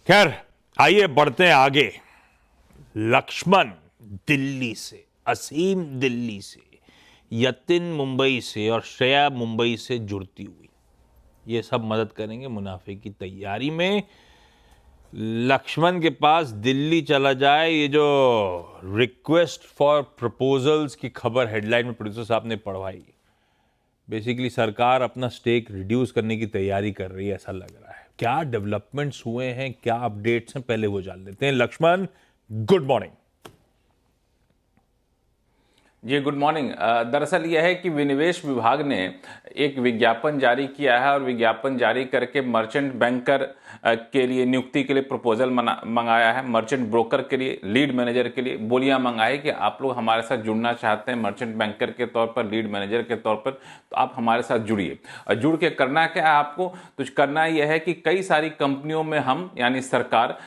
खैर, आइए बढ़ते हैं आगे। लक्ष्मण दिल्ली से, असीम दिल्ली से, यतिन मुंबई से और श्रेया मुंबई से जुड़ती हुई, ये सब मदद करेंगे मुनाफे की तैयारी में। लक्ष्मण के पास दिल्ली चला जाए, ये जो रिक्वेस्ट फॉर प्रपोजल्स की खबर हेडलाइन में प्रोड्यूसर साहब ने पढ़वाई, बेसिकली सरकार अपना स्टेक रिड्यूस करने की तैयारी कर रही है, ऐसा लग रहा है। क्या डेवलपमेंट्स हुए हैं, क्या अपडेट्स हैं, पहले वो जान लेते हैं। Lakshman, good morning. जी गुड मॉर्निंग। दरअसल यह है कि विनिवेश विभाग ने एक विज्ञापन जारी किया है और विज्ञापन जारी करके मर्चेंट बैंकर के लिए नियुक्ति के लिए प्रपोजल मंगाया है। मर्चेंट ब्रोकर के लिए, लीड मैनेजर के लिए बोलियां मंगाई कि आप लोग हमारे साथ जुड़ना चाहते हैं मर्चेंट बैंकर के तौर पर, लीड मैनेजर के तौर पर, तो आप हमारे साथ जुड़िए। और जुड़ के करना क्या है आपको? तो करना यह है कि कई सारी कंपनियों में हम यानी सरकार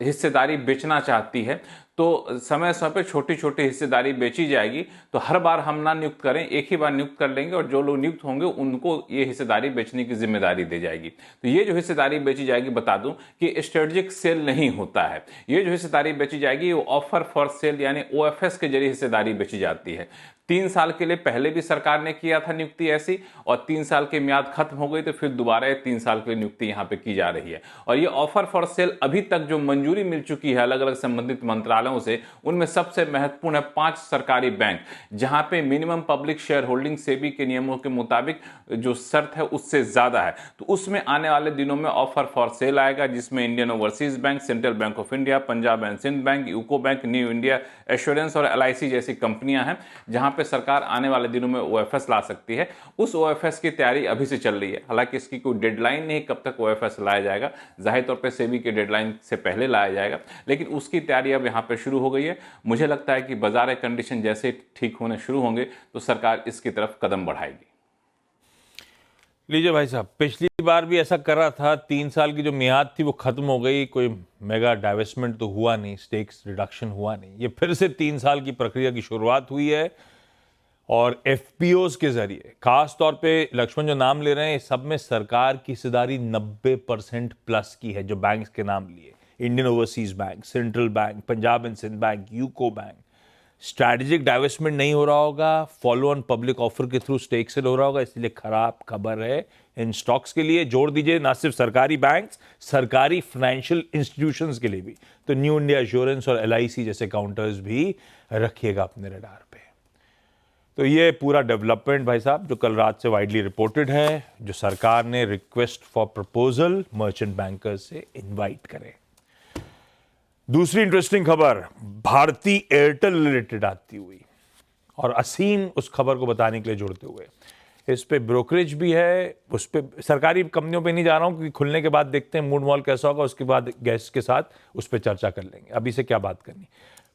हिस्सेदारी बेचना चाहती है, तो समय समय पर छोटी छोटी हिस्सेदारी बेची जाएगी। तो हर बार हम ना नियुक्त करें, एक ही बार नियुक्त कर लेंगे और जो लोग नियुक्त होंगे उनको ये हिस्सेदारी बेचने की जिम्मेदारी दी जाएगी। तो ये जो हिस्सेदारी बेची जाएगी, बता दूं कि स्ट्रेटेजिक सेल नहीं होता है। ये जो हिस्सेदारी बेची जाएगी वो ऑफर फॉर सेल यानी OFS के जरिए हिस्सेदारी बेची जाती है। 3 साल के लिए पहले भी सरकार ने किया था नियुक्ति ऐसी, और 3 साल की म्याद खत्म हो गई तो फिर दोबारा 3 साल के लिए नियुक्ति यहाँ पे की जा रही है। और ये ऑफर फॉर सेल अभी तक जो मंजूरी मिल चुकी है अलग अलग संबंधित मंत्रालयों से, उनमें सबसे महत्वपूर्ण है 5 सरकारी बैंक, जहां पे minimum public share holding SEBI के नियमों के मुताबिक जो शर्त है उससे ज्यादा है। तो उसमें आने वाले दिनों में ऑफर फॉर सेल आएगा, जिसमें Indian overseas bank, central bank of India, Punjab and Sind bank, UCO bank, new India assurance और LIC जैसी कंपनियां हैं, जहां पे सरकार आने वाले दिनों में OFS ला सकती है। उस OFS की तैयारी अभी से चल रही है। हालांकि इसकी कोई डेडलाइन नहीं कब तक OFS लाया जाएगा, जाहिर तौर पे सेबी के डेडलाइन से पहले लाया जाएगा, लेकिन उसकी तैयारी अब यहाँ पे शुरू हो गई है। मुझे लगता है कि बाजार कंडीशन जैसे ठीक होने शुरू होंगे तो सरकार इसकी तरफ कदम बढ़ाएगी। लीजिए भाई साहब, पिछली बार भी ऐसा कर रहा था, 3 साल की जो मियाद थी वो खत्म हो गई, कोई मेगा डाइवेस्टमेंट तो हुआ नहीं, स्टेक्स रिडक्शन हुआ नहीं। ये फिर से 3 साल की प्रक्रिया की शुरुआत हुई है और FPOs के जरिए, खास तौर पे लक्ष्मण जो नाम ले रहे हैं, सब में सरकार की हिस्सेदारी 90% प्लस की है। जो बैंक्स के नाम लिए, Indian overseas bank, central bank, Punjab and Sind bank, UCO bank, strategic divestment नहीं हो रहा होगा, फॉलो ऑन पब्लिक ऑफर के थ्रू स्टेक सेल हो रहा होगा, इसलिए खराब खबर है इन स्टॉक्स के लिए। जोड़ दीजिए ना सिर्फ सरकारी बैंक्स, सरकारी फाइनेंशियल इंस्टीट्यूशंस के लिए भी, तो न्यू इंडिया एश्योरेंस और LIC जैसे काउंटर्स भी रखिएगा अपने रडार पे। तो ये पूरा डेवलपमेंट भाई साहब जो कल रात से वाइडली रिपोर्टेड है, जो सरकार ने request for proposal merchant bankers से इनवाइट करें। दूसरी इंटरेस्टिंग खबर भारती एयरटेल रिलेटेड आती हुई, और असीम उस खबर को बताने के लिए जुड़ते हुए, इस पे ब्रोकरेज भी है, उस पे सरकारी कंपनियों पे नहीं जा रहा हूं क्योंकि खुलने के बाद देखते हैं मूड मॉल कैसा होगा, उसके बाद गेस्ट के साथ उस पर चर्चा कर लेंगे, अभी से क्या बात करनी।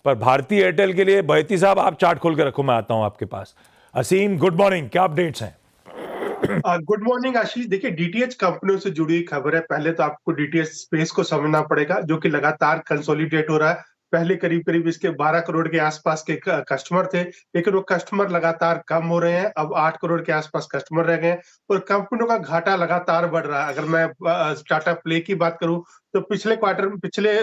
पर भारतीय एयरटेल के लिए बहती साहब आप चार्ट खोल के रखो, मैं आता हूं आपके पास। असीम, गुड मॉर्निंग, क्या अपडेट्स हैं? गुड मॉर्निंग आशीष। देखिए, डीटीएच कंपनियों से जुड़ी खबर है। पहले तो आपको डीटीएच स्पेस को समझना पड़ेगा, जो कि लगातार कंसोलिडेट हो रहा है। पहले करीब करीब इसके 12 करोड़ के आसपास के कस्टमर थे, लेकिन वो कस्टमर लगातार कम हो रहे हैं। अब 8 करोड़ के आसपास कस्टमर रह गए हैं और कंपनियों का घाटा लगातार बढ़ रहा है। अगर मैं टाटा प्ले की बात करूं तो पिछले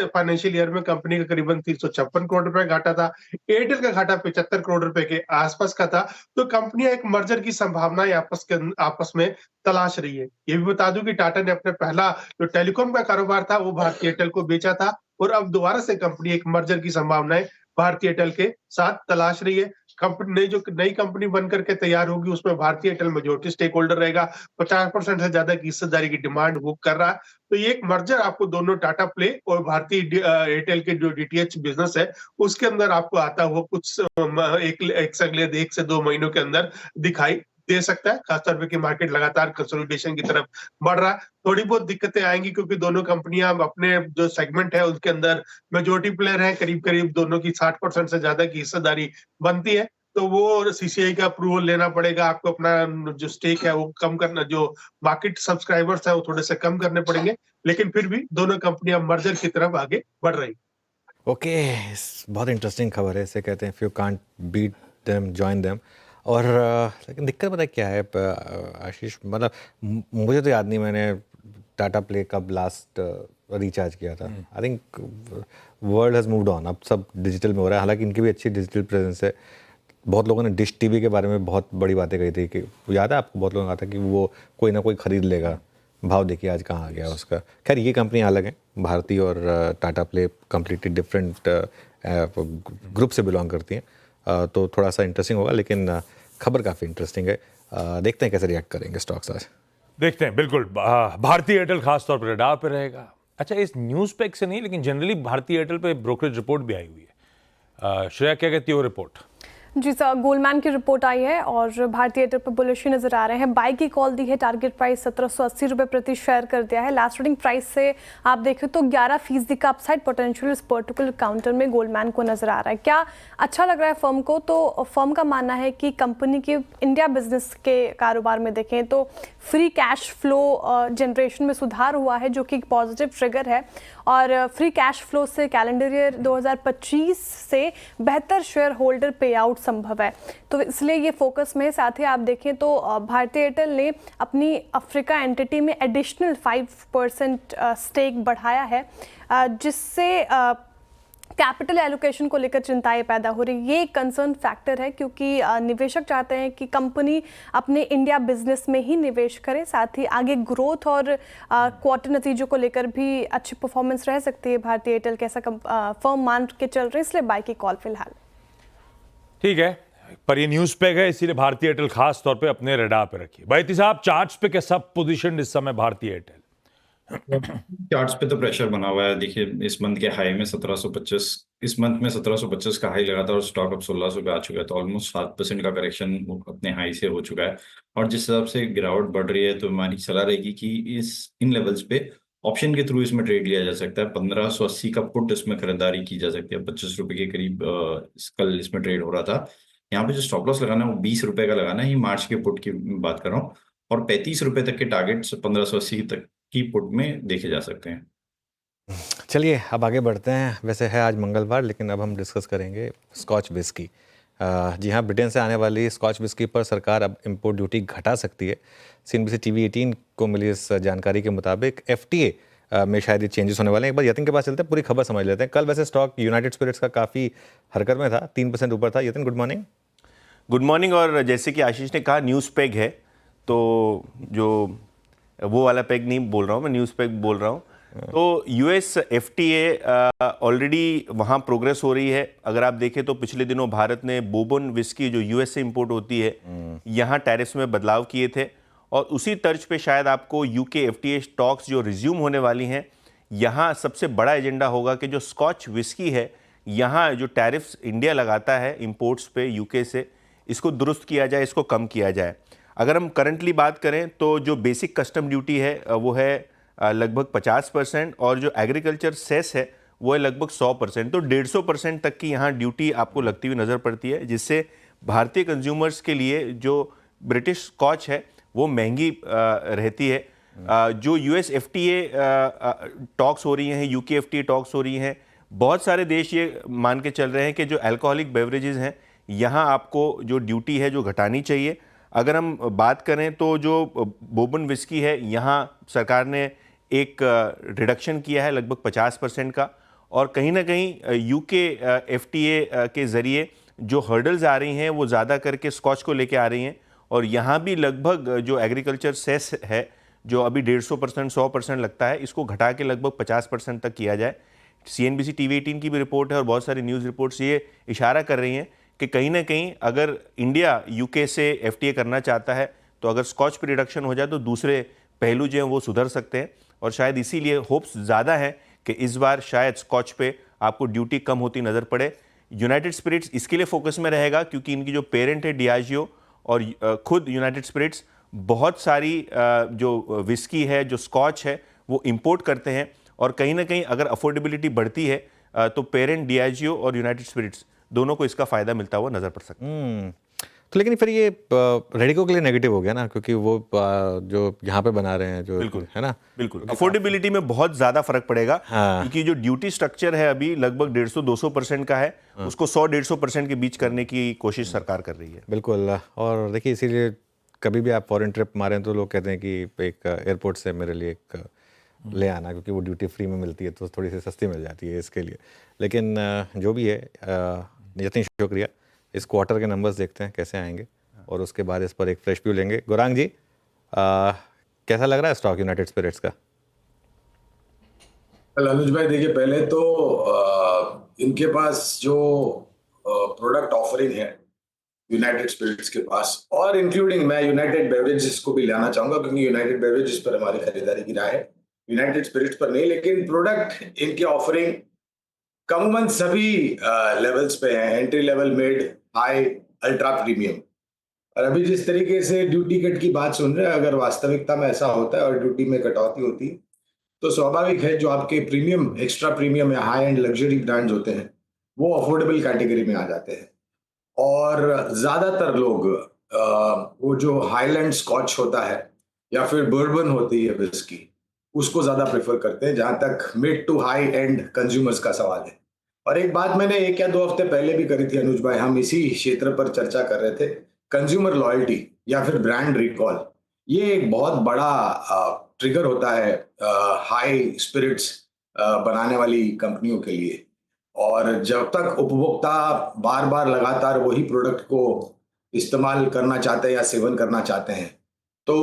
फाइनेंशियल ईयर में कंपनी का करीबन 356 करोड़ रुपए घाटा था। एयरटेल का घाटा 75 करोड़ रुपए के आसपास का था। तो कंपनियां एक मर्जर की संभावनाएं आपस में तलाश रही है। ये भी बता दूं कि टाटा ने अपने पहला जो टेलीकॉम का कारोबार था वो भारतीय एयरटेल को बेचा था, और अब दोबारा से कंपनी एक मर्जर की संभावनाएं भारतीय एयरटेल के साथ तलाश रही है। कंपनी जो नई कंपनी बनकर के तैयार होगी उसमें भारतीय एयरटेल मेजॉरिटी स्टेक होल्डर रहेगा। 50% से ज्यादा की हिस्सेदारी की डिमांड वो कर रहा है। तो ये एक मर्जर आपको दोनों टाटा प्ले और भारतीय एयरटेल के जो डीटीएच बिजनेस है उसके अंदर आपको आता हुआ कुछ एक से 2 महीनों के अंदर दिखाई दे सकता है। खासतौर पे कि मार्केट लगातार कंसोलिडेशन की तरफ बढ़ रहा है। थोड़ी बहुत दिक्कतें आएंगी क्योंकि दोनों कंपनियां अपने जो सेगमेंट है उसके अंदर मेजॉरिटी प्लेयर है। करीब करीब दोनों की 60% से ज्यादा की हिस्सेदारी बनती है। तो वो CCI का अप्रूवल लेना पड़ेगा आपको। अपना जो स्टेक है वो कम करना, जो मार्केट सब्सक्राइबर्स है वो थोड़े से कम करने पड़ेंगे, लेकिन फिर भी दोनों कंपनियां मर्जर की तरफ आगे बढ़ रही। ओके, बहुत इंटरेस्टिंग खबर है। इसे कहते हैं if you can't beat them join them. और लेकिन दिक्कत पता है क्या है आशीष, मतलब मुझे तो याद नहीं मैंने टाटा प्ले कब लास्ट रिचार्ज किया था। I think world has moved on, अब सब डिजिटल में हो रहा है। हालांकि इनकी भी अच्छी डिजिटल प्रेजेंस है। बहुत लोगों ने डिश टीवी के बारे में बहुत बड़ी बातें कही थी कि याद है आपको, बहुत लोगों ने कहा था कि वो कोई ना कोई खरीद लेगा। भाव देखिए आज कहाँ आ गया उसका। खैर ये कंपनी अलग है, भारती और Tata play completely different group से बिलोंग करती हैं, तो थोड़ा सा इंटरेस्टिंग होगा। लेकिन खबर काफ़ी इंटरेस्टिंग है। देखते हैं कैसे रिएक्ट करेंगे स्टॉक्स आज। देखते हैं, बिल्कुल। भारतीय एयरटेल खास तौर पर रडार पे रहेगा। अच्छा, इस न्यूज़ पैक से नहीं, लेकिन जनरली भारतीय एयरटेल पे ब्रोकरेज रिपोर्ट भी आई हुई है। श्रेया, क्या कहती है वो रिपोर्ट? जी सर, गोल्डमैन की रिपोर्ट आई है और भारतीय एयरटेल पर बुलिश नजर आ रहे हैं। बाई की कॉल दी है, टारगेट प्राइस 1780 रुपये प्रति शेयर कर दिया है। लास्ट ट्रेडिंग प्राइस से आप देखें तो 11% का अपसाइड पोटेंशियल इस पर्टिकुलर काउंटर में गोल्डमैन को नजर आ रहा है। क्या अच्छा लग रहा है फर्म को? तो फर्म का मानना है कि कंपनी के इंडिया बिजनेस के कारोबार में देखें तो फ्री कैश फ्लो जनरेशन में सुधार हुआ है, जो कि एक पॉजिटिव ट्रिगर है। और फ्री कैश फ्लो से कैलेंडर ईयर 2025 से बेहतर शेयर होल्डर पे आउट संभव है, तो इसलिए ये फोकस में। साथ ही आप देखें तो भारतीय एयरटेल ने अपनी अफ्रीका एंटिटी में एडिशनल 5% स्टेक बढ़ाया है, जिससे कैपिटल एलोकेशन को लेकर चिंताएं पैदा हो रही। ये एक कंसर्न फैक्टर है, क्योंकि निवेशक चाहते हैं कि कंपनी अपने इंडिया बिजनेस में ही निवेश करे। साथ ही आगे ग्रोथ और क्वार्टर नतीजों को लेकर भी अच्छी परफॉर्मेंस रह सकती है भारतीय एयरटेल के, ऐसा फर्म मान के चल रहे हैं, इसलिए बाई की कॉल फिलहाल। ठीक है, पर ये न्यूज़ पैक है, इसीलिए भारतीय एयरटेल खास तौर पे अपने रडार पे रखिए। भाई साहब, चार्ट्स पे कैसा पोजीशन इस समय भारतीय एयरटेल? चार्ट्स पे तो प्रेशर बना हुआ है। देखिए इस मंथ के हाई में 1725, इस मंथ में 1725 का हाई लगा था और स्टॉक अब 1600 पे आ चुका है, तो ऑलमोस्ट 7% का करेक्शन अपने हाई से हो चुका है। और जिस हिसाब से गिरावट बढ़ रही है, तो हमारी सलाह रहेगी कि इन लेवल्स पे ऑप्शन के थ्रू इसमें ट्रेड लिया जा सकता है। 1580 का पुट इसमें खरीदारी की जा सकती है, 25 रुपए के करीब कल इसमें ट्रेड हो रहा था। यहाँ पे जो स्टॉप लॉस लगाना है वो 20 रुपए का लगाना है, ये मार्च के पुट की बात कर रहा हूँ। और 35 रुपए तक के टारगेट्स 1580 तक की पुट में देखे जा सकते हैं। चलिए अब आगे बढ़ते हैं। वैसे है आज मंगलवार, लेकिन अब हम डिस्कस करेंगे स्कॉच विस्की। जी हाँ, ब्रिटेन से आने वाली स्कॉच विस्की पर सरकार अब इंपोर्ट ड्यूटी घटा सकती है। CNBC TV 18 को मिली इस जानकारी के मुताबिक FTA में शायद ये चेंजेस होने वाले हैं। एक बार यतिन के पास चलते हैं, पूरी खबर समझ लेते हैं। कल वैसे स्टॉक यूनाइटेड स्पिरिट्स का काफ़ी हरकत में था, 3% ऊपर था। Yatin, good morning. Good morning. और जैसे कि आशीष ने कहा, न्यूज़ पेग है, तो जो वो वाला पेग नहीं बोल रहा हूँ मैं, न्यूज़ पेग बोल रहा हूँ। तो US FTA ऑलरेडी वहाँ प्रोग्रेस हो रही है। अगर आप देखें तो पिछले दिनों भारत ने बोबन विस्की जो US से इंपोर्ट होती है, यहाँ टैरिफ्स में बदलाव किए थे, और उसी तर्ज पे शायद आपको UK FTA स्टॉक्स जो रिज्यूम होने वाली हैं, यहाँ सबसे बड़ा एजेंडा होगा कि जो स्कॉच विस्की है, यहाँ जो टैरिफ्स इंडिया लगाता है इंपोर्ट्स पे UK से, इसको दुरुस्त किया जाए, इसको कम किया जाए। अगर हम करंटली बात करें तो जो बेसिक कस्टम ड्यूटी है वो है लगभग 50%, और जो एग्रीकल्चर सेस है वो है लगभग 100%। तो 150% तक की यहाँ ड्यूटी आपको लगती हुई नज़र पड़ती है, जिससे भारतीय कंज्यूमर्स के लिए जो ब्रिटिश स्कॉच है वो महंगी रहती है। जो US FTA टॉक्स हो रही हैं, UK FTA टॉक्स हो रही हैं, बहुत सारे देश ये मान के चल रहे हैं कि जो अल्कोहलिक बेवरेजेस हैं, यहाँ आपको जो ड्यूटी है जो घटानी चाहिए। अगर हम बात करें तो जो बोबन विस्की है, यहाँ सरकार ने एक रिडक्शन किया है लगभग 50% का, और कहीं ना कहीं UK FTA के ज़रिए जो हर्डल्स आ रही हैं वो ज़्यादा करके स्कॉच को लेके आ रही हैं, और यहाँ भी लगभग जो एग्रीकल्चर सेस है जो अभी 150% 100% लगता है, इसको घटा के लगभग 50% तक किया जाए। CNBC TV 18 की भी रिपोर्ट है और बहुत सारी न्यूज़ रिपोर्ट्स ये इशारा कर रही हैं कि कहीं ना कहीं अगर इंडिया UK से FTA करना चाहता है, तो अगर स्कॉच पे रिडक्शन हो जाए तो दूसरे पहलू जो हैं वो सुधर सकते हैं, और शायद इसीलिए होप्स ज़्यादा है कि इस बार शायद स्कॉच पे आपको ड्यूटी कम होती नज़र पड़े। यूनाइटेड स्पिरिट्स इसके लिए फोकस में रहेगा क्योंकि इनकी जो पेरेंट है डियाजियो, और खुद यूनाइटेड स्पिरिट्स बहुत सारी जो विस्की है, जो स्कॉच है, वो इंपोर्ट करते हैं, और कहीं ना कहीं अगर अफोर्डेबिलिटी बढ़ती है तो पेरेंट डियाजियो और यूनाइटेड स्पिरिट्स दोनों को इसका फायदा मिलता हुआ नजर पड़ सकता है। तो लेकिन फिर ये रेडिको के लिए नेगेटिव हो गया ना, क्योंकि वो जो यहाँ पे बना रहे हैं जो, बिल्कुल है ना, बिल्कुल अफोर्डेबिलिटी में बहुत ज्यादा फर्क पड़ेगा। हाँ। क्योंकि जो ड्यूटी स्ट्रक्चर है अभी लगभग 150-200% का है, उसको 100-150% के बीच करने की कोशिश सरकार कर रही है। बिल्कुल। और देखिए इसीलिए कभी भी आप फॉरेन ट्रिप मारें तो लोग कहते हैं कि एक एयरपोर्ट से मेरे लिए एक ले आना, क्योंकि वो ड्यूटी फ्री में मिलती है तो थोड़ी सी सस्ती मिल जाती है इसके लिए। लेकिन जो भी है, नितिन शुक्रिया। इस क्वार्टर के नंबर्स देखते हैं कैसे आएंगे और उसके बाद इस पर एक फ्रेश व्यू लेंगे। गौरांग जी, कैसा लग रहा है स्टॉक यूनाइटेड स्पिरिट्स का? अनुज भाई देखिए, पहले तो इनके पास जो प्रोडक्ट ऑफरिंग है यूनाइटेड स्पिरिट्स के पास, और इंक्लूडिंग मैं यूनाइटेड बेवरेजेस को भी लाना चाहूंगा, क्योंकि यूनाइटेड बेवरेजेस पर हमारी खरीदारी की राय है, यूनाइटेड स्पिरिट्स पर नहीं। लेकिन प्रोडक्ट इनके ऑफरिंग कमूमन सभी लेवल्स पे हैं, entry level, mid, high, ultra premium. और अभी जिस तरीके से ड्यूटी कट की बात सुन रहे हैं, अगर वास्तविकता में ऐसा होता है और ड्यूटी में कटौती होती है, तो स्वाभाविक है जो आपके प्रीमियम, एक्स्ट्रा प्रीमियम या हाई एंड लग्जरी ब्रांड्स होते हैं वो अफोर्डेबल कैटेगरी में आ जाते हैं। और ज्यादातर लोग वो जो हाईलैंड स्कॉच होता है या फिर बर्बन होती है विस्की, उसको ज्यादा प्रेफर करते हैं, जहां तक mid to high end consumers का सवाल है। और एक बात मैंने 1 या 2 हफ्ते पहले भी करी थी अनुज भाई, हम इसी क्षेत्र पर चर्चा कर रहे थे, कंज्यूमर लॉयल्टी या फिर ब्रांड रिकॉल। ये एक बहुत बड़ा ट्रिगर होता है हाई स्पिरिट्स बनाने वाली कंपनियों के लिए। और जब तक उपभोक्ता बार बार लगातार वही प्रोडक्ट को इस्तेमाल करना चाहते हैं या सेवन करना चाहते हैं, तो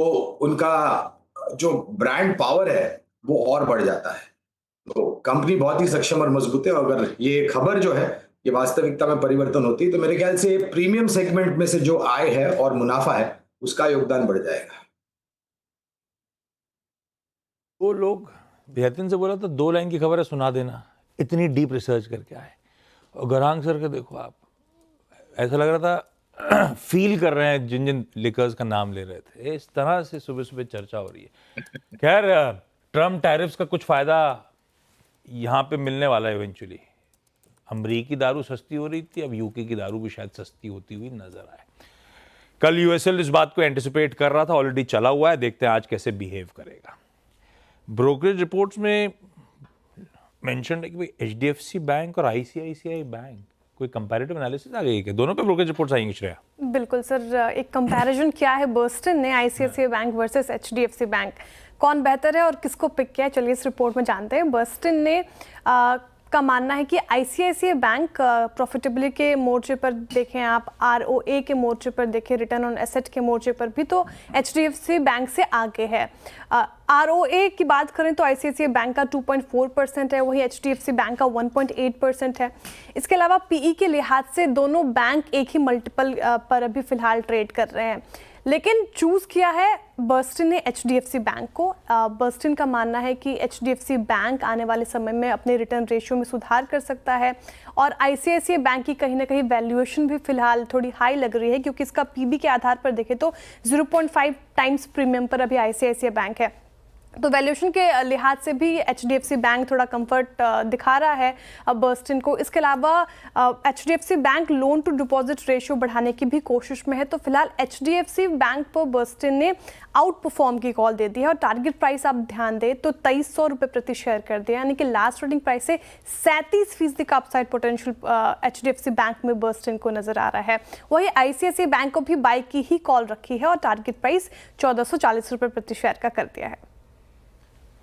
उनका जो ब्रांड पावर है वो और बढ़ जाता है। तो कंपनी बहुत ही सक्षम और मजबूत है। अगर ये खबर जो है ये वास्तविकता में परिवर्तन होती है, तो मेरे ख्याल से प्रीमियम सेगमेंट में से जो आय है और मुनाफा है उसका योगदान बढ़ जाएगा। वो लोग बेहतरीन से बोला तो 2 लाइन की खबर है, सुना देना, इतनी डीप रिसर्च करके आए। और गौरांग सर के देखो आप, ऐसा लग रहा था फील कर रहे हैं जिन जिन लिकर्स का नाम ले रहे थे। इस तरह से सुबह सुबह चर्चा हो रही है। खैर, ट्रम्प टैरिफ्स का कुछ फ़ायदा यहाँ पे मिलने वाला है इवेंचुअली। अमरीकी दारू सस्ती हो रही थी, अब यूके की दारू भी शायद सस्ती होती हुई नजर आए। कल यूएसएल इस बात को एंटिसिपेट कर रहा था, ऑलरेडी चला हुआ है, देखते हैं आज कैसे बिहेव करेगा। ब्रोकरेज रिपोर्ट्स में मेंशन है कि भाई एचडीएफसी बैंक और आईसीआईसीआई बैंक, कोई कंपैरेटिव एनालिसिस आ गई है, दोनों पे ब्रोकरेज रिपोर्ट्स आएंगी श्रेया? बिल्कुल सर, एक कंपैरिजन क्या है बर्स्टन ने ICICI bank versus HDFC bank, कौन बेहतर है और किसको पिक किया है, चलिए इस रिपोर्ट में जानते हैं। बर्स्टन ने का मानना है कि आईसीआईसीआई बैंक प्रॉफिटेबिलिटी के मोर्चे पर देखें आप, आरओए के मोर्चे पर देखें, रिटर्न ऑन एसेट के मोर्चे पर भी तो एचडीएफसी बैंक से आगे है। आरओए की बात करें तो आईसीआईसीआई बैंक का 2.4% है, वही एचडीएफसी बैंक का 1.8% है। इसके अलावा पीई के लिहाज से दोनों बैंक एक ही मल्टीपल पर अभी फिलहाल ट्रेड कर रहे हैं, लेकिन चूज किया है बर्स्टन ने एचडीएफसी बैंक को। बर्स्टन का मानना है कि एचडीएफसी बैंक आने वाले समय में अपने रिटर्न रेशियो में सुधार कर सकता है और आईसीआईसीआई बैंक की कहीं ना कहीं वैल्यूएशन भी फिलहाल थोड़ी हाई लग रही है, क्योंकि इसका पीबी के आधार पर देखें तो 0.5 टाइम्स प्रीमियम पर अभी आईसीआईसीआई बैंक है। तो वैल्यूएशन के लिहाज से भी एचडीएफसी बैंक थोड़ा कंफर्ट दिखा रहा है बर्स्टन को। इसके अलावा HDFC bank loan to deposit ratio बढ़ाने की भी कोशिश में है, तो फिलहाल एचडीएफसी बैंक पर बर्स्टन ने आउट परफॉर्म की कॉल दे दी है और टारगेट प्राइस आप ध्यान दें तो 2300 रुपये प्रति शेयर कर दिया, यानी कि लास्ट ट्रेडिंग प्राइस से 37% का अपसाइड पोटेंशियल एचडीएफसी बैंक में बर्स्टन को नजर आ रहा है। वही आईसीआईसीआई बैंक को भी बाई की ही कॉल रखी है और टारगेट प्राइस 1440 रुपये प्रति शेयर का कर दिया है।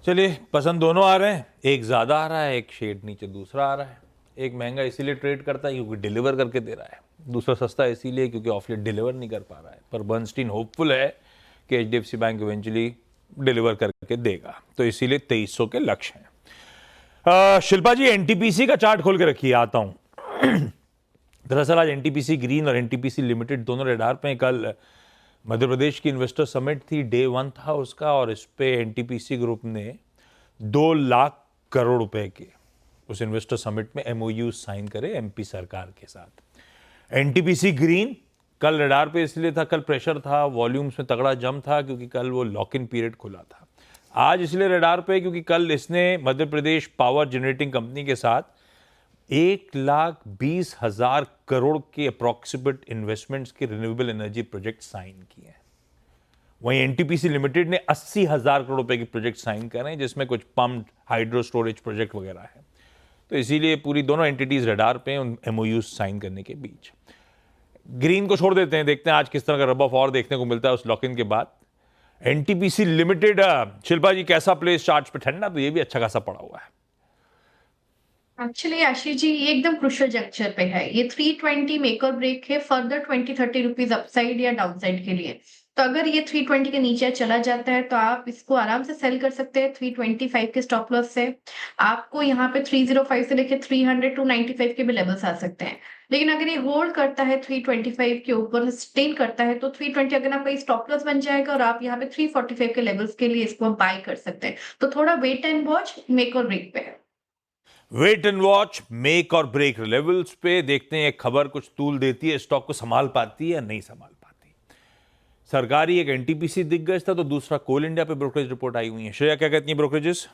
चलिए, पसंद दोनों आ रहे हैं, एक ज़्यादा आ रहा है, एक शेड नीचे दूसरा आ रहा है। एक महंगा इसीलिए ट्रेड करता है क्योंकि डिलीवर करके दे रहा है, दूसरा सस्ता इसीलिए क्योंकि ऑफ लेट डिलीवर नहीं कर पा रहा है। पर बर्नस्टीन होपफुल है कि एचडीएफसी बैंक इवेंचुअली डिलीवर करके देगा, तो इसीलिए 2300 के लक्ष्य हैं। शिल्पा जी, एनटीपीसी का चार्ट खोल के रखिए, आता हूँ। दरअसल आज एनटीपीसी ग्रीन और एनटीपीसी लिमिटेड दोनों रेडार पे। कल मध्य प्रदेश की इन्वेस्टर समिट थी, डे 1 था उसका, और इस पे एनटीपीसी ग्रुप ने 2 लाख करोड़ रुपए के उस इन्वेस्टर समिट में एमओयू साइन करे एमपी सरकार के साथ। एनटीपीसी ग्रीन कल रडार पे इसलिए था, कल प्रेशर था, वॉल्यूम्स में तगड़ा जम था क्योंकि कल वो लॉक इन पीरियड खुला था। आज इसलिए रडार पे क्योंकि कल इसने Madhya Pradesh power generating company के साथ 1,20,000 करोड़ के अप्रॉक्सीमेट इन्वेस्टमेंट्स के रिन्यूएबल एनर्जी प्रोजेक्ट साइन किए हैं। वहीं एनटीपीसी लिमिटेड ने 80,000 करोड़ रुपए के प्रोजेक्ट साइन करे हैं, जिसमें कुछ पम्प्ड हाइड्रो स्टोरेज प्रोजेक्ट वगैरह है। तो इसीलिए पूरी दोनों एंटिटीज रडार पे उन एमओयू साइन करने के बीच। ग्रीन को छोड़ देते हैं, देखते हैं आज किस तरह का रब ऑफ और देखने को मिलता है उस लॉक इन के बाद। एनटीपीसी लिमिटेड, शिल्पा जी कैसा प्लेस चार्ट पे? ठंडा तो ये भी अच्छा खासा पड़ा हुआ है। एक्चुअली आशीष जी ये एकदम क्रुशियल जंक्चर पे है। ये 320 मेक और ब्रेक है फर्दर 20-30 रुपीज अपसाइड या डाउनसाइड के लिए। तो अगर ये 320 के नीचे चला जाता है तो आप इसको आराम से सेल कर सकते हैं 325 के स्टॉप लॉस से। आपको यहाँ पे 305 से लेके 300 टू 95 के भी लेवल्स आ सकते हैं। लेकिन अगर ये होल्ड करता है 325 के ऊपर स्टेन करता है तो 320 अगर आपका स्टॉप लॉस बन जाएगा और आप यहाँ पे 345 के लेवल्स के लिए इसको बाय कर सकते हैं। तो थोड़ा वेट एंड वॉच मेक और ब्रेक पे है। वेट एंड वॉच मेक और ब्रेक लेवल्स पे देखते हैं। एक खबर कुछ तूल देती है, स्टॉक को संभाल पाती है या नहीं संभाल पाती। सरकारी एक एनटीपीसी दिग्गज था तो दूसरा कोल इंडिया पे ब्रोकरेज रिपोर्ट आई हुई है। श्रेया क्या कहती है ब्रोकरेजेस?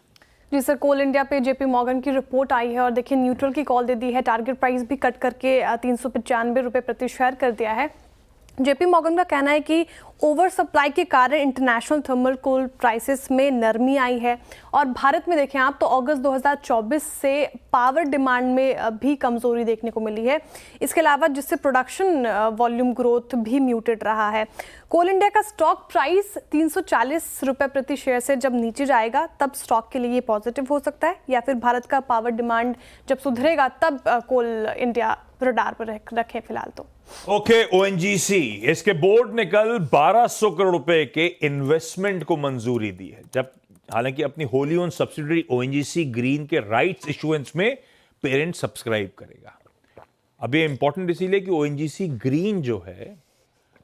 जी सर, कोल इंडिया पे जेपी मॉर्गन की रिपोर्ट आई है और देखिए न्यूट्रल की कॉल दे दी है। टारगेट प्राइस भी कट करके 395 रुपये प्रति शेयर कर दिया है। जेपी मॉर्गन का कहना है कि ओवर सप्लाई के कारण इंटरनेशनल थर्मल कोल प्राइसेस में नरमी आई है और भारत में देखें आप तो अगस्त 2024 से पावर डिमांड में भी कमजोरी देखने को मिली है। इसके अलावा जिससे प्रोडक्शन वॉल्यूम ग्रोथ भी म्यूटेड रहा है। कोल इंडिया का स्टॉक प्राइस 340 रुपये प्रति शेयर से जब नीचे जाएगा तब स्टॉक के लिए ये पॉजिटिव हो सकता है, या फिर भारत का पावर डिमांड जब सुधरेगा तब कोल इंडिया रडार पर रखें फिलहाल तो। ओके, ओएनजीसी, इसके बोर्ड ने कल 1200 करोड़ रुपए के इन्वेस्टमेंट को मंजूरी दी है, जब हालांकि अपनी Holi own subsidiary ONGC green के राइट्स इशुएंस में पेरेंट सब्सक्राइब करेगा। अब ये इंपॉर्टेंट इसीलिए कि ओएनजीसी ग्रीन जो है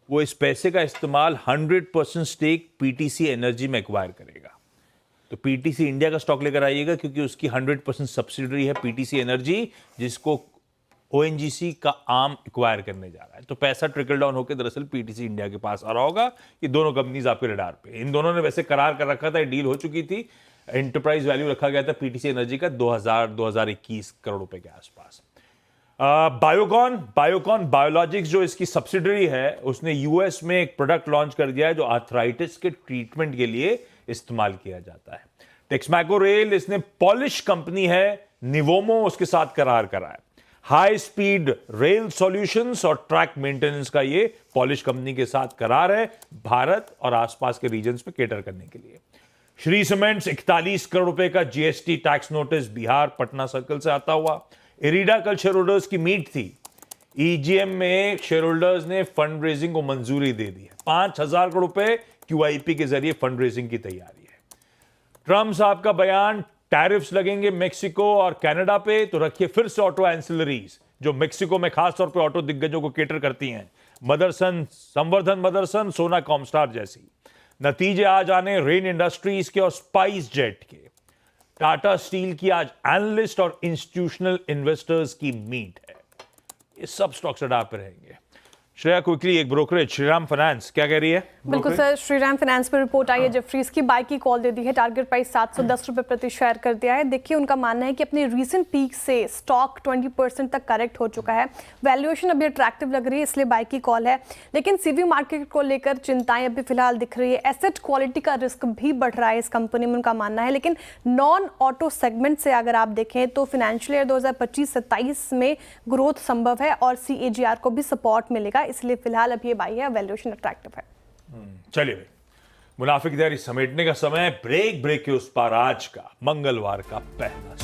वो इस पैसे का इस्तेमाल 100% स्टेक पीटीसी एनर्जी में एक्वायर करेगा। तो पीटीसी इंडिया का स्टॉक लेकर आइएगा क्योंकि उसकी 100% सब्सिडरी है पीटीसी एनर्जी, जिसको ओएनजीसी का आर्म एक्वायर करने जा रहा है। तो पैसा ट्रिकल डाउन होकर दरअसल पीटीसी इंडिया के पास आ रहा होगा। ये दोनों कंपनीज आपके रडार पे, इन दोनों ने वैसे करार कर रखा था, डील हो चुकी थी। एंटरप्राइज वैल्यू रखा गया था पीटीसी एनर्जी का 2021 करोड़ रुपए के आसपास। बायोकॉन बायोलॉजिक्स जो इसकी सब्सिडरी है, उसने यूएस में एक प्रोडक्ट लॉन्च कर दिया है जो आर्थराइटिस के ट्रीटमेंट के लिए इस्तेमाल किया जाता है। टेक्समैको रेल, इसने पॉलिश कंपनी है निवोमो, उसके साथ करार करा है। हाई स्पीड रेल सॉल्यूशंस और ट्रैक मेंटेनेंस का ये पॉलिश कंपनी के साथ करार है, भारत और आसपास के रीजन्स में केटर करने के लिए। श्री सीमेंट्स 41 करोड़ रुपए का GST tax notice Bihar Patna circle से आता हुआ। इरिडा कल शेयर होल्डर्स की मीट थी। ईजीएम में शेयर होल्डर्स ने फंड रेजिंग को मंजूरी दे दी है। 5000 करोड़ रुपए क्यूआईपी के जरिए फंड रेजिंग की तैयारी है। ट्रम्प साहब का बयान, टैरिफ्स लगेंगे मेक्सिको और कनाडा पे तो रखिए फिर से ऑटो एंसिलरीज जो मेक्सिको में खासतौर पे ऑटो दिग्गजों को केटर करती हैं, मदरसन, संवर्धन मदरसन, सोना कॉमस्टार जैसी। नतीजे आज आने रेन इंडस्ट्रीज के और स्पाइस जेट के। टाटा स्टील की आज एनालिस्ट और इंस्टीट्यूशनल इन्वेस्टर्स की मीट है। ये सब स्टॉक्स रडार पे रहेंगे। श्रेया, क्विकली एक ब्रोकरेज श्रीराम फाइनेंस क्या कह रही है? बिल्कुल सर, श्रीराम फाइनेंस पर रिपोर्ट आई है। जेफरीज की बाय की कॉल दे दी है। टारगेट प्राइस 710 रुपये प्रति शेयर कर दिया है। देखिए उनका मानना है कि अपने रीसेंट पीक से स्टॉक 20% तक करेक्ट हो चुका है। वैल्यूएशन अभी अट्रैक्टिव लग रही है, इसलिए बाय की कॉल है। लेकिन सीवी मार्केट को लेकर चिंताएं अभी फिलहाल दिख रही है। एसेट क्वालिटी का रिस्क भी बढ़ रहा है इस कंपनी में, उनका मानना है। लेकिन नॉन ऑटो सेगमेंट से अगर आप देखें तो फाइनेंशियल ईयर 2025-27 में ग्रोथ संभव है और CAGR को भी सपोर्ट मिलेगा, इसलिए फिलहाल अब ये बाई है, वैल्यूएशन अट्रैक्टिव है। चलिए भाई, मुनाफे की तैयारी समेटने का समय। ब्रेक के उस पार आज का मंगलवार का पहला